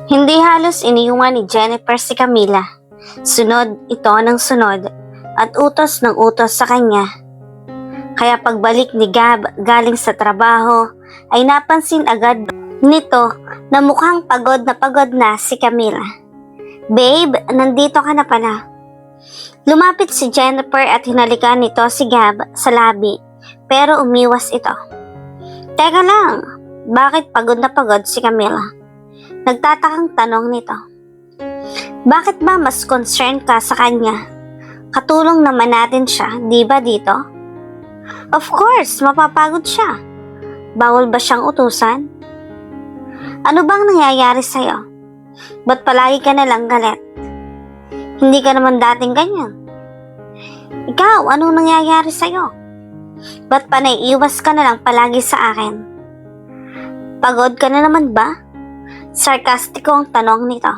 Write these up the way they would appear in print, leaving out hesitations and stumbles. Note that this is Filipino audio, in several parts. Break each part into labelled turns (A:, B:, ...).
A: Hindi halos iniwan ni Jennifer si Camila. Sunod ito ng sunod at utos ng utos sa kanya. Kaya pagbalik ni Gab galing sa trabaho ay napansin agad nito na mukhang pagod na si Camila. "Babe, nandito ka na pala." Lumapit si Jennifer at hinalikan nito si Gab sa labi pero umiwas ito. "Teka lang, bakit pagod na pagod si Camila?" Nagtatakang tanong nito. "Bakit ba mas concerned ka sa kanya? Katulong naman natin siya, di ba dito?" "Of course, mapapagod siya. Bawal ba siyang utusan?" "Ano bang nangyayari sa'yo? Ba't palagi ka nalang galit? Hindi ka naman dating ganyan. Ikaw, anong nangyayari sa'yo? Ba't pa naiiwas ka nalang palagi sa akin? Pagod ka na naman ba?" Sarkastiko ang tanong nito.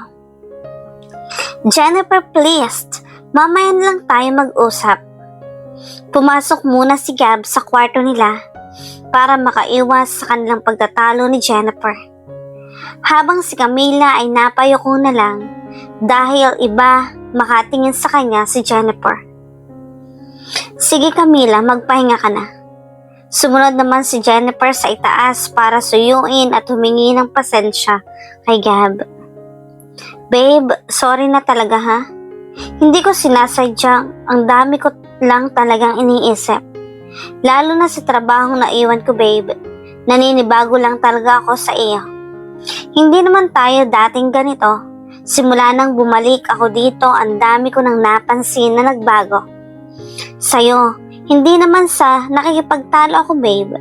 A: "Jennifer, please. Mamaya na lang tayo mag-usap." Pumasok muna si Gab sa kwarto nila para makaiwas sa kanilang pagtatalo ni Jennifer. Habang si Camila ay napayuko na lang dahil iba makatingin sa kanya si Jennifer. "Sige Camila, magpahinga ka na." Sumunod naman si Jennifer sa itaas para suyuin at humingi ng pasensya kay Gab. "Babe, sorry na talaga ha. Hindi ko sinasadyang, ang dami ko lang talagang iniisip. Lalo na sa trabahong naiwan ko, babe. Naninibago lang talaga ako sa iyo. Hindi naman tayo dating ganito. Simula nang bumalik ako dito, ang dami ko nang napansin na nagbago. Sa'yo, hindi naman sa nakikipagtalo ako, babe.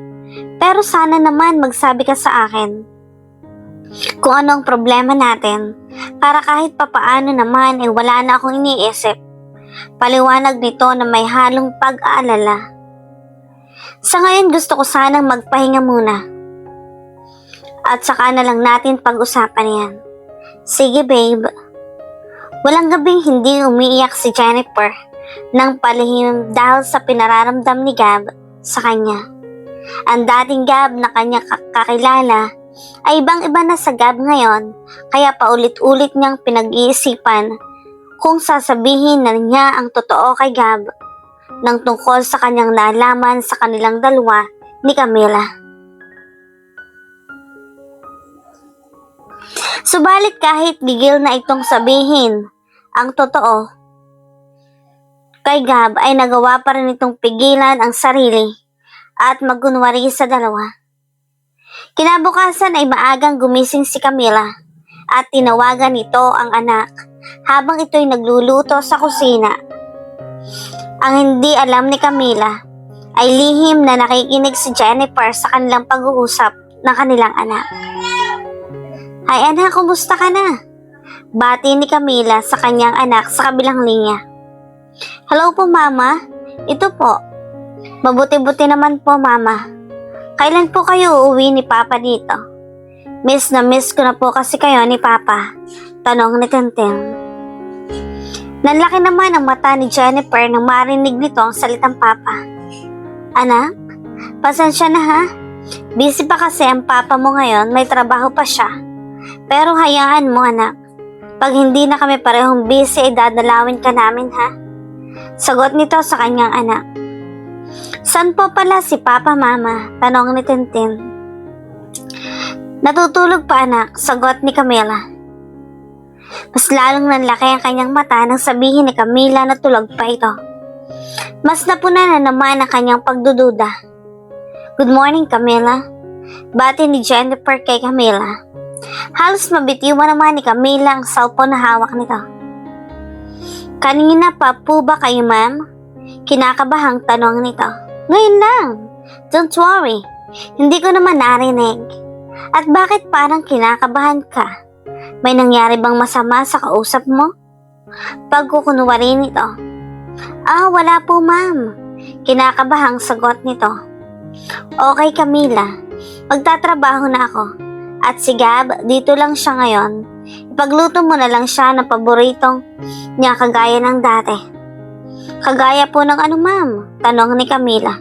A: Pero sana naman magsabi ka sa akin kung ano ang problema natin para kahit papaano naman ay wala na akong iniisip. Paliwanag nito na may halong pag-aalala. Sa ngayon gusto ko sanang magpahinga muna. At saka na lang natin pag-usapan yan." "Sige babe." Walang gabing hindi umiiyak si Jennifer ng palihim dahil sa pinararamdam ni Gab sa kanya. Ang dating Gab na kanya kakilala ay ibang-iba na sa Gab ngayon, kaya paulit-ulit niyang pinag-iisipan kung sasabihin na niya ang totoo kay Gab nang tungkol sa kanyang nalaman sa kanilang dalawa ni Camila. Subalit kahit gigil na itong sabihin ang totoo kay Gab ay nagawa pa rin itong pigilan ang sarili at magkunwari sa dalawa. Kinabukasan ay maagang gumising si Camila at tinawagan nito ang anak habang ito'y nagluluto sa kusina. Ang hindi alam ni Camila ay lihim na nakikinig si Jennifer sa kanilang pag-uusap ng kanilang anak. "Ay anak, kumusta ka na?" Bati ni Camila sa kanyang anak sa kabilang linya. "Hello po mama, ito po. Mabuti-buti naman po mama. Kailan po kayo uuwi ni Papa dito? Miss na miss ko na po kasi kayo ni Papa," tanong ni Tintin. Nanlaki naman ang mata ni Jennifer nang marinig nito ang salitang Papa. "Anak, pasensya na ha. Busy pa kasi ang papa mo ngayon, may trabaho pa siya. Pero hayaan mo anak. Pag hindi na kami parehong busy ay dadalawin ka namin ha." Sagot nito sa kanyang anak. "Saan po pala si Papa Mama?" tanong ni Tintin. "Natutulog pa anak," sagot ni Camila. Mas lalong nanlaki ang kanyang mata nang sabihin ni Camila na tulog pa ito. Mas napunan na naman ang kanyang pagdududa. "Good morning Camila," bati ni Jennifer kay Camila. Halos mabitiwan naman ni Camila ang cellphone na hawak nito. "Kanina pa po ba kayo ma'am?" Kinakabahang tanong nito. "Ngayon lang. Don't worry. Hindi ko naman narinig. At bakit parang kinakabahan ka? May nangyari bang masama sa kausap mo?" Pagkukunwari nito. Wala po ma'am." Kinakabahang sagot nito. "Okay Camila, magtatrabaho na ako. At si Gab, dito lang siya ngayon. Ipagluto mo na lang siya ng paboritong niya kagaya ng dati." "Kagaya po ng ano ma'am?" tanong ni Camila.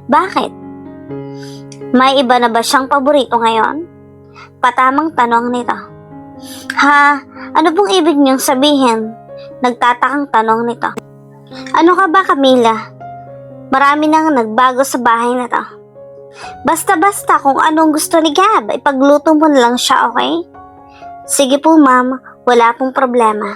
A: "Bakit? May iba na ba siyang paborito ngayon?" Patamang tanong nito. Ha? Ano pong ibig niyong sabihin? Nagtatakang tanong nito. Ano ka ba, Camila? Marami nang nagbago sa bahay na to. Basta-basta kung anong gusto ni Gab, ipagluto mo na lang siya, okay? Sige po, ma'am. Wala pong problema.